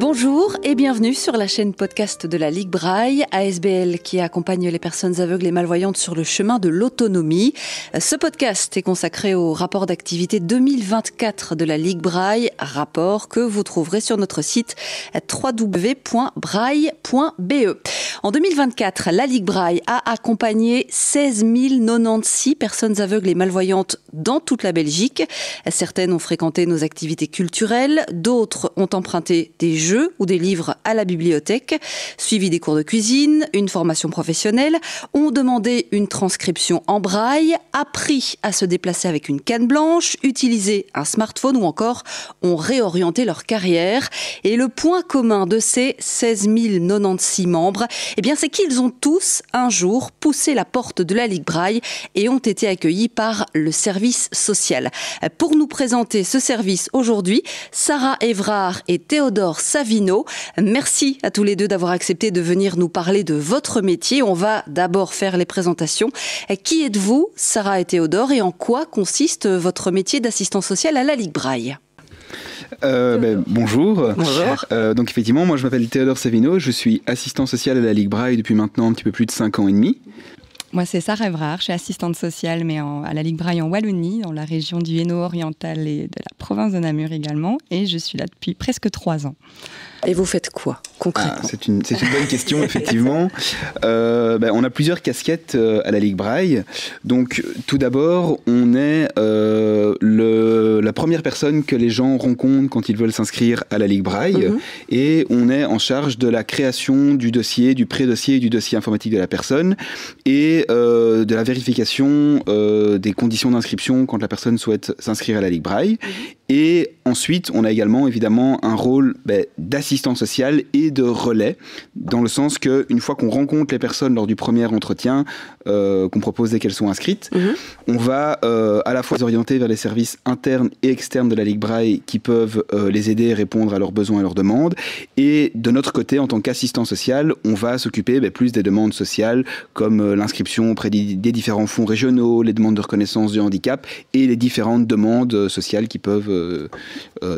Bonjour et bienvenue sur la chaîne podcast de la Ligue Braille, ASBL qui accompagne les personnes aveugles et malvoyantes sur le chemin de l'autonomie. Ce podcast est consacré au rapport d'activité 2024 de la Ligue Braille, rapport que vous trouverez sur notre site www.braille.be. En 2024, la Ligue Braille a accompagné 16 096 personnes aveugles et malvoyantes dans toute la Belgique. Certaines ont fréquenté nos activités culturelles, d'autres ont emprunté des jeux ou des livres à la bibliothèque, suivi des cours de cuisine, une formation professionnelle, ont demandé une transcription en braille, appris à se déplacer avec une canne blanche, utilisé un smartphone ou encore ont réorienté leur carrière. Et le point commun de ces 16 096 membres, c'est qu'ils ont tous un jour poussé la porte de la Ligue Braille et ont été accueillis par le service social. Pour nous présenter ce service aujourd'hui, Sarah Évrard et Théodore Savino. Merci à tous les deux d'avoir accepté de venir nous parler de votre métier. On va d'abord faire les présentations. Qui êtes-vous, Sarah et Théodore, et en quoi consiste votre métier d'assistant social à la Ligue Braille ? Bonjour. Donc effectivement, moi je m'appelle Théodore Savino, je suis assistant social à la Ligue Braille depuis maintenant un petit peu plus de 5 ans et demi. Moi c'est Sarah Évrard, je suis assistante sociale à la Ligue Braille en Wallonie, dans la région du Hainaut oriental et de la province de Namur également, et je suis là depuis presque 3 ans. Et vous faites quoi concrètement ? C'est une bonne question, effectivement. On a plusieurs casquettes à la Ligue Braille. Donc, tout d'abord, on est la première personne que les gens rencontrent quand ils veulent s'inscrire à la Ligue Braille. Et on est en charge de la création du dossier, du pré-dossier et du dossier informatique de la personne et de la vérification des conditions d'inscription quand la personne souhaite s'inscrire à la Ligue Braille. Et ensuite, on a également évidemment un rôle d'assistant social et de relais, dans le sens qu'une fois qu'on rencontre les personnes lors du premier entretien, qu'on propose dès qu'elles sont inscrites, on va à la fois les orienter vers les services internes et externes de la Ligue Braille qui peuvent les aider à répondre à leurs besoins et leurs demandes. Et de notre côté, en tant qu'assistant social, on va s'occuper plus des demandes sociales, comme l'inscription auprès des différents fonds régionaux, les demandes de reconnaissance du handicap et les différentes demandes sociales qui peuvent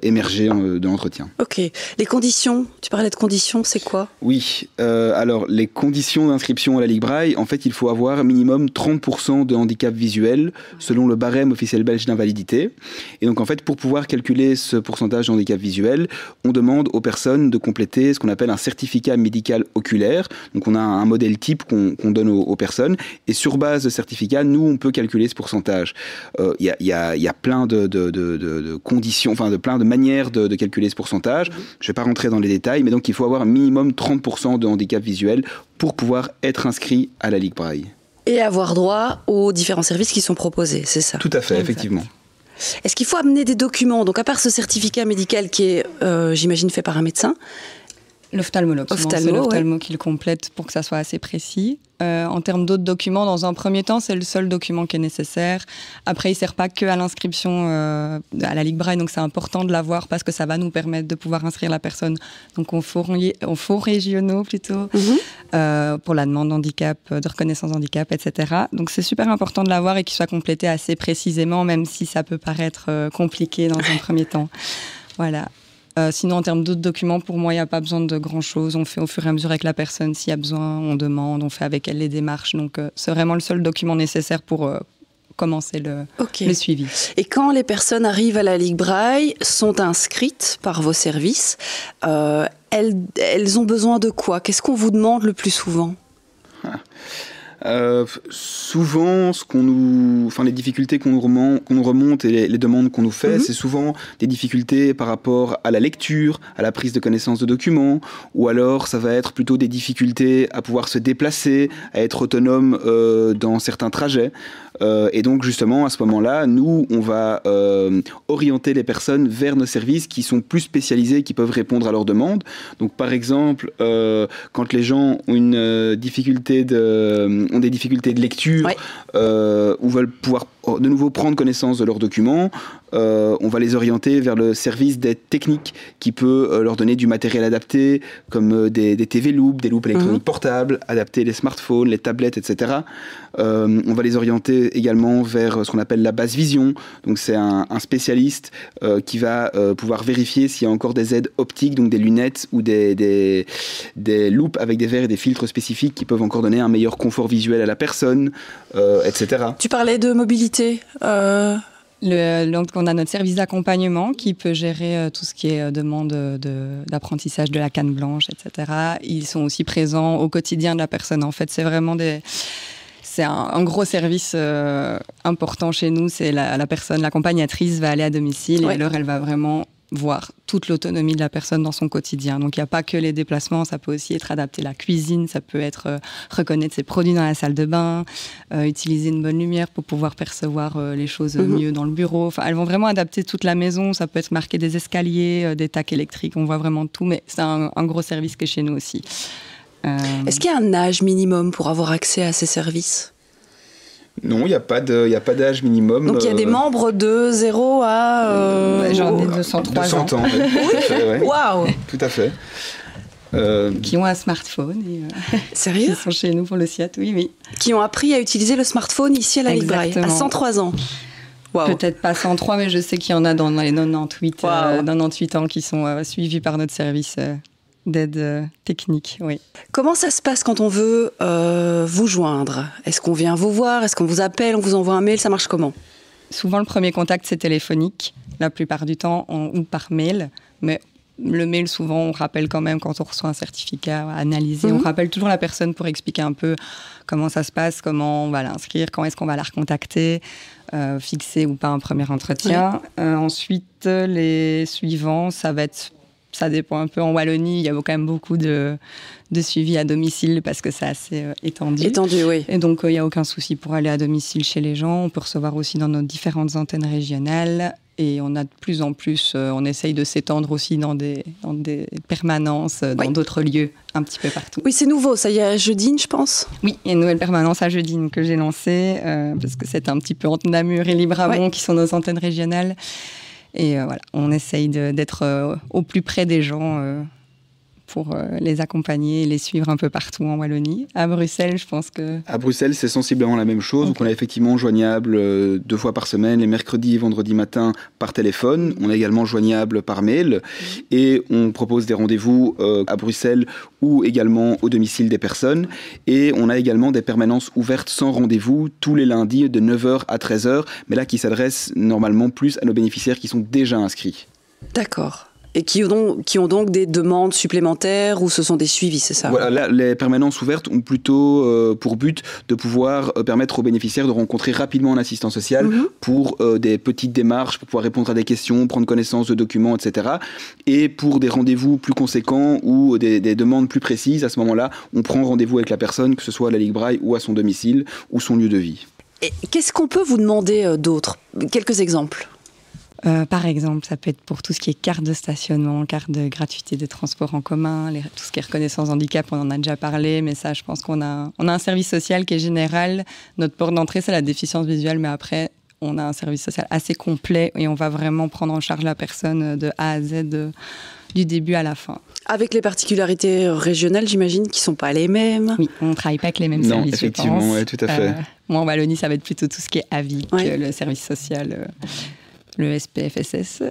émerger de l'entretien. Ok. Les conditions, tu parlais de conditions, c'est quoi ? Oui. Alors, les conditions d'inscription à la Ligue Braille, en fait, il faut avoir minimum 30% de handicap visuel selon le barème officiel belge d'invalidité. Et donc, en fait, pour pouvoir calculer ce pourcentage de handicap visuel, on demande aux personnes de compléter ce qu'on appelle un certificat médical oculaire. Donc, on a un modèle type qu'on donne aux personnes. Et sur base de certificat, nous, on peut calculer ce pourcentage. Il y a plein de conditions, plein de manières de calculer ce pourcentage. Je ne vais pas rentrer dans les détails, mais donc il faut avoir un minimum 30% de handicap visuel pour pouvoir être inscrit à la Ligue Braille. Et avoir droit aux différents services qui sont proposés, c'est ça ? Tout à fait, effectivement. Est-ce qu'il faut amener des documents ? Donc à part ce certificat médical qui est, j'imagine, fait par un médecin ? L'ophtalmologue, c'est l'ophtalmo qui le complète pour que ça soit assez précis. En termes d'autres documents, dans un premier temps, c'est le seul document qui est nécessaire. Après, il ne sert pas que à l'inscription à la Ligue Braille, donc c'est important de l'avoir parce que ça va nous permettre de pouvoir inscrire la personne donc aux fonds régionaux plutôt, pour la demande d'handicap, de reconnaissance d'handicap, etc. Donc c'est super important de l'avoir et qu'il soit complété assez précisément, même si ça peut paraître compliqué dans un premier temps. Voilà. Sinon, en termes d'autres documents, pour moi, il n'y a pas besoin de grand-chose. On fait au fur et à mesure avec la personne. S'il y a besoin, on demande, on fait avec elle les démarches. Donc, c'est vraiment le seul document nécessaire pour commencer le suivi. Et quand les personnes arrivent à la Ligue Braille, sont inscrites par vos services, elles ont besoin de quoi ? Qu'est-ce qu'on vous demande le plus souvent ? Souvent, les difficultés qu'on nous remonte et les demandes qu'on nous fait, c'est souvent des difficultés par rapport à la lecture, à la prise de connaissance de documents, ou alors ça va être plutôt des difficultés à pouvoir se déplacer, à être autonome dans certains trajets. Et donc justement, à ce moment-là, nous, on va orienter les personnes vers nos services qui sont plus spécialisés, qui peuvent répondre à leurs demandes. Donc par exemple, quand les gens ont des difficultés de lecture, ou veulent pouvoir de nouveau prendre connaissance de leurs documents, on va les orienter vers le service d'aide technique qui peut leur donner du matériel adapté, comme des TV loupes, des loupes électroniques portables, adapter les smartphones, les tablettes, etc. On va les orienter également vers ce qu'on appelle la basse vision. Donc c'est un spécialiste qui va pouvoir vérifier s'il y a encore des aides optiques, donc des lunettes ou des loupes avec des verres et des filtres spécifiques qui peuvent encore donner un meilleur confort visuel à la personne, etc. Tu parlais de mobilité Donc on a notre service d'accompagnement qui peut gérer tout ce qui est demande d'apprentissage de la canne blanche, etc. Ils sont aussi présents au quotidien de la personne. En fait, c'est vraiment c'est un gros service important chez nous. C'est la personne, l'accompagnatrice va aller à domicile et alors elle va vraiment voir toute l'autonomie de la personne dans son quotidien. Donc il n'y a pas que les déplacements, ça peut aussi être adapter la cuisine, ça peut être reconnaître ses produits dans la salle de bain, utiliser une bonne lumière pour pouvoir percevoir les choses mieux dans le bureau. Enfin, elles vont vraiment adapter toute la maison, ça peut être marquer des escaliers, des tacs électriques, on voit vraiment tout, mais c'est un gros service qui est chez nous aussi. Est-ce qu'il y a un âge minimum pour avoir accès à ces services ? Non, il n'y a pas d'âge minimum. Donc il y a des membres de 0 à... J'en ai 203 200 ans. Ouais. Waouh. Tout à fait. Qui ont un smartphone. Sérieux ? Qui sont chez nous pour le SIAT, oui. Qui ont appris à utiliser le smartphone ici à la Ligue Braille, à 103 ans. Wow. Peut-être pas 103, mais je sais qu'il y en a dans les 98 ans qui sont suivis par notre service d'aide technique, oui. Comment ça se passe quand on veut vous joindre ? Est-ce qu'on vient vous voir ? Est-ce qu'on vous appelle ? On vous envoie un mail ? Ça marche comment ? Souvent, le premier contact, c'est téléphonique, la plupart du temps, ou par mail. Mais le mail, souvent, on rappelle quand même quand on reçoit un certificat analysé. On rappelle toujours la personne pour expliquer un peu comment ça se passe, comment on va l'inscrire, quand est-ce qu'on va la recontacter, fixer ou pas un premier entretien. Ensuite, les suivants, ça dépend un peu. En Wallonie, il y a quand même beaucoup de suivi à domicile parce que c'est assez étendu. Étendu, oui. Et donc, il n'y a aucun souci pour aller à domicile chez les gens. On peut recevoir aussi dans nos différentes antennes régionales. Et on a de plus en plus, on essaye de s'étendre aussi dans des permanences, dans d'autres lieux, un petit peu partout. Oui, c'est nouveau, ça y est, à Jeudine, je pense. Oui, il y a une nouvelle permanence à Jeudine que j'ai lancée, parce que c'est un petit peu entre Namur et Libramont qui sont nos antennes régionales. Et voilà, on essaye d'être au plus près des gens pour les accompagner et les suivre un peu partout en Wallonie. À Bruxelles, je pense que... À Bruxelles, c'est sensiblement la même chose. Okay. Donc on est effectivement joignable 2 fois par semaine, les mercredis et vendredis matin par téléphone. On est également joignable par mail. Et on propose des rendez-vous à Bruxelles ou également au domicile des personnes. Et on a également des permanences ouvertes sans rendez-vous tous les lundis de 9h à 13h, mais là qui s'adressent normalement plus à nos bénéficiaires qui sont déjà inscrits. D'accord. Et qui ont donc des demandes supplémentaires ou ce sont des suivis, c'est ça ? Voilà, là, les permanences ouvertes ont plutôt pour but de pouvoir permettre aux bénéficiaires de rencontrer rapidement un assistant social pour des petites démarches, pour pouvoir répondre à des questions, prendre connaissance de documents, etc. Et pour des rendez-vous plus conséquents ou des demandes plus précises, à ce moment-là, on prend rendez-vous avec la personne, que ce soit à la Ligue Braille ou à son domicile ou son lieu de vie. Et qu'est-ce qu'on peut vous demander d'autre ? Quelques exemples ? Par exemple, ça peut être pour tout ce qui est carte de stationnement, carte de gratuité de transport en commun, tout ce qui est reconnaissance handicap, on en a déjà parlé, mais ça, je pense qu'on a un service social qui est général. Notre porte d'entrée, c'est la déficience visuelle, mais après, on a un service social assez complet et on va vraiment prendre en charge la personne de A à Z, du début à la fin. Avec les particularités régionales, j'imagine, qui ne sont pas les mêmes. Oui, on ne travaille pas avec les mêmes services, effectivement, je pense. Ouais, tout à fait. Moi, en Wallonie, ça va être plutôt tout ce qui est AVIC, le service social... le SPFSS.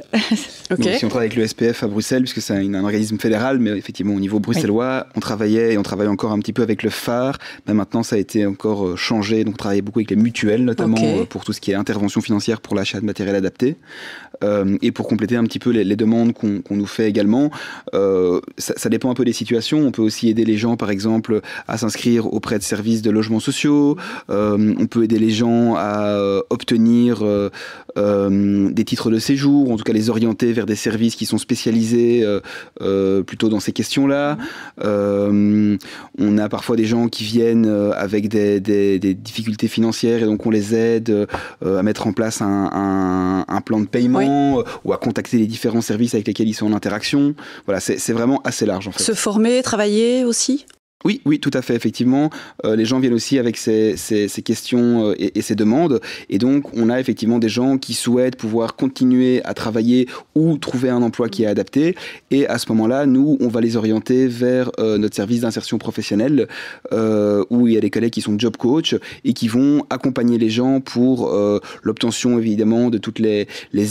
Okay. Donc, si on travaille avec le SPF à Bruxelles, puisque c'est un organisme fédéral, mais effectivement au niveau bruxellois, on travaillait et on travaille encore un petit peu avec le phare, mais maintenant ça a été encore changé, donc on travaillait beaucoup avec les mutuelles, notamment pour tout ce qui est intervention financière pour l'achat de matériel adapté. Et pour compléter un petit peu les demandes qu'on nous fait également, ça dépend un peu des situations. On peut aussi aider les gens, par exemple, à s'inscrire auprès de services de logements sociaux. On peut aider les gens à obtenir des titres de séjour, en tout cas les orienter vers des services qui sont spécialisés plutôt dans ces questions-là. On a parfois des gens qui viennent avec des difficultés financières et donc on les aide à mettre en place un plan de paiement ou à contacter les différents services avec lesquels ils sont en interaction. Voilà, c'est vraiment assez large en fait. Se former, travailler aussi ? Oui, tout à fait, effectivement. Les gens viennent aussi avec ces questions et ces demandes. Et donc, on a effectivement des gens qui souhaitent pouvoir continuer à travailler ou trouver un emploi qui est adapté. Et à ce moment-là, nous, on va les orienter vers notre service d'insertion professionnelle où il y a des collègues qui sont job coach et qui vont accompagner les gens pour l'obtention, évidemment, de toutes les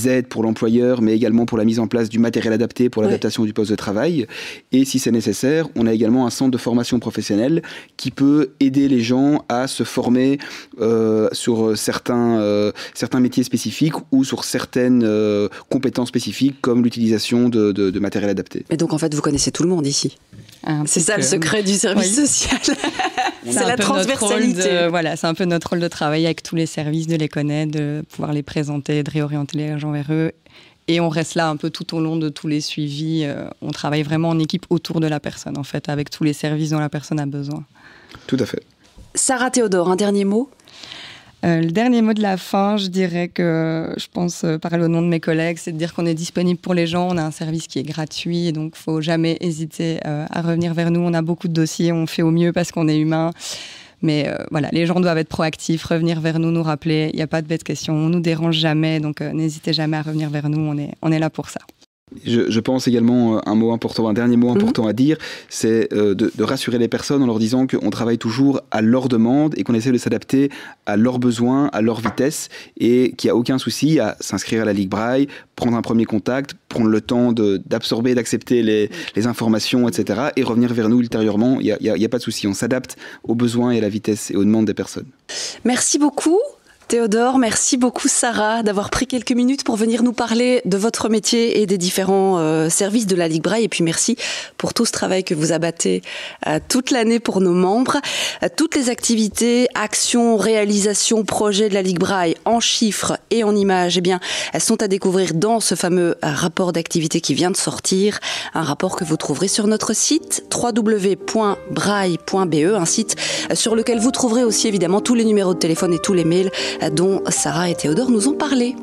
aides pour l'employeur, mais également pour la mise en place du matériel adapté pour l'adaptation du poste de travail. Et si c'est nécessaire, on a également un centre de formation professionnelle qui peut aider les gens à se former sur certains métiers spécifiques ou sur certaines compétences spécifiques comme l'utilisation de matériel adapté. Et donc en fait vous connaissez tout le monde ici. C'est ça le secret du service social. C'est la transversalité. C'est un peu notre rôle de travailler avec tous les services, de les connaître, de pouvoir les présenter, de réorienter les gens vers eux. Et on reste là un peu tout au long de tous les suivis. On travaille vraiment en équipe autour de la personne, en fait, avec tous les services dont la personne a besoin. Tout à fait. Sarah Théodore, un dernier mot ? Le dernier mot de la fin, je dirais que, je pense parler au nom de mes collègues, c'est de dire qu'on est disponible pour les gens. On a un service qui est gratuit, et donc il ne faut jamais hésiter à revenir vers nous. On a beaucoup de dossiers, on fait au mieux parce qu'on est humain. Mais les gens doivent être proactifs, revenir vers nous, nous rappeler. Il n'y a pas de bêtes questions, on ne nous dérange jamais, donc n'hésitez jamais à revenir vers nous, on est là pour ça. Je pense également un dernier mot important à dire, c'est de rassurer les personnes en leur disant qu'on travaille toujours à leur demande et qu'on essaie de s'adapter à leurs besoins, à leur vitesse, et qu'il n'y a aucun souci à s'inscrire à la Ligue Braille, prendre un premier contact, prendre le temps d'absorber, d'accepter les informations, etc. et revenir vers nous ultérieurement. Il n'y a pas de souci, on s'adapte aux besoins et à la vitesse et aux demandes des personnes. Merci beaucoup. Théodore, merci beaucoup Sarah d'avoir pris quelques minutes pour venir nous parler de votre métier et des différents services de la Ligue Braille. Et puis merci pour tout ce travail que vous abattez toute l'année pour nos membres. Toutes les activités, actions, réalisations, projets de la Ligue Braille en chiffres et en images, elles sont à découvrir dans ce fameux rapport d'activité qui vient de sortir. Un rapport que vous trouverez sur notre site www.braille.be, un site sur lequel vous trouverez aussi évidemment tous les numéros de téléphone et tous les mails dont Sarah et Théodore nous ont parlé.